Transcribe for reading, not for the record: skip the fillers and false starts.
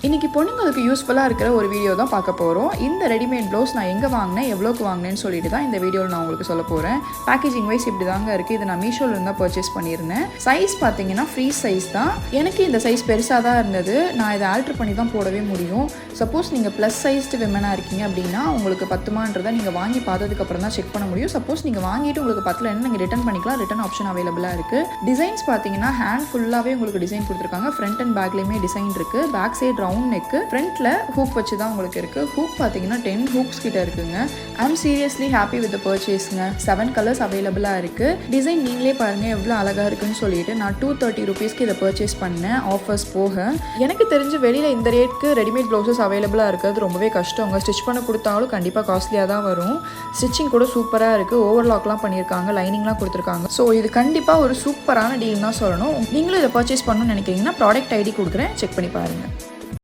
இன்றைக்கி பொண்ணுங்களுக்கு யூஸ்ஃபுல்லாக இருக்கிற ஒரு வீடியோ தான் பார்க்க போகிறோம். இந்த ரெடிமேட் ப்ளவுஸ் நான் எங்கே வாங்கினேன், எவ்வளோக்கு வாங்கினேன்னு சொல்லிட்டு தான் இந்த வீடியோவில் நான் உங்களுக்கு சொல்ல போகிறேன். பேக்கேஜிங் வைஸ் இப்படி தாங்க இருக்குது. இதை நான் மீஷோவில் தான் பர்ச்சேஸ் பண்ணியிருந்தேன். சைஸ் பார்த்தீங்கன்னா ஃப்ரீ சைஸ் தான். எனக்கு இந்த சைஸ் பெருசாக தான் இருந்தது. நான் இதை ஆல்ட்ரு பண்ணி தான் போடவே முடியும். சப்போஸ் நீங்கள் ப்ளஸ் சைஸ்டு விமனாக இருக்கீங்க அப்படின்னா உங்களுக்கு பத்துமான்றதை நீங்கள் வாங்கி பார்த்ததுக்கப்புறம் தான் செக் பண்ண முடியும். சப்போஸ் நீங்கள் வாங்கிட்டு உங்களுக்கு பத்தலைன்னு நீங்கள் ரிட்டன் பண்ணிக்கலாம். ரிட்டன் ஆப்ஷன் அவைலபிளாக இருக்குது. டிசைன்ஸ் பார்த்தீங்கன்னா ஹேண்ட் ஃபுல்லாகவே உங்களுக்கு டிசைன் கொடுத்துருக்காங்க. ஃப்ரண்ட் அண்ட் பேக்லேயுமே டிசைன் இருக்குது. பேக் சைடு ரவுண்ட் நெக்கு, ஃப்ரண்ட்ல ஹூக் வச்சு தான் உங்களுக்கு இருக்கு. ஹூக் பார்த்தீங்கன்னா 10 ஹூக்ஸ் கிட்ட இருக்குங்க. ஐ அம் சீரியஸ்லி ஹாப்பி வித் பர்ச்சேஸ்ங்க. 7 கலர்ஸ் அவைலபிளாக இருக்கு. டிசைன் நீங்களே பாருங்க எவ்வளோ அழகாக இருக்குன்னு சொல்லிட்டு நான் 230 ருபீஸ்க்கு இதை பர்ச்சேஸ் பண்ணேன், ஆஃபர்ஸ் போக. எனக்கு தெரிஞ்சு வெளியில் இந்த ரேட்க்கு ரெடிமேட் ப்ளவுசஸ் அவைலபிளாக இருக்கிறது ரொம்பவே கஷ்டங்க. ஸ்டிச் பண்ண கொடுத்தாலும் கண்டிப்பாக காஸ்ட்லியாக தான் வரும். ஸ்டிச்சிங் கூட சூப்பராக இருக்குது. ஓவர்லாக்லாம் பண்ணியிருக்காங்க, லைனிங்லாம் கொடுத்துருக்காங்க. ஸோ இது கண்டிப்பாக ஒரு சூப்பரான டீல் தான் சொல்லணும். நீங்களும் இதை பர்ச்சேஸ் பண்ணணும்னு நினைக்கிறீங்கன்னா ப்ராடக்ட் ஐடி கொடுக்குறேன், செக் பண்ணி பாருங்கள்.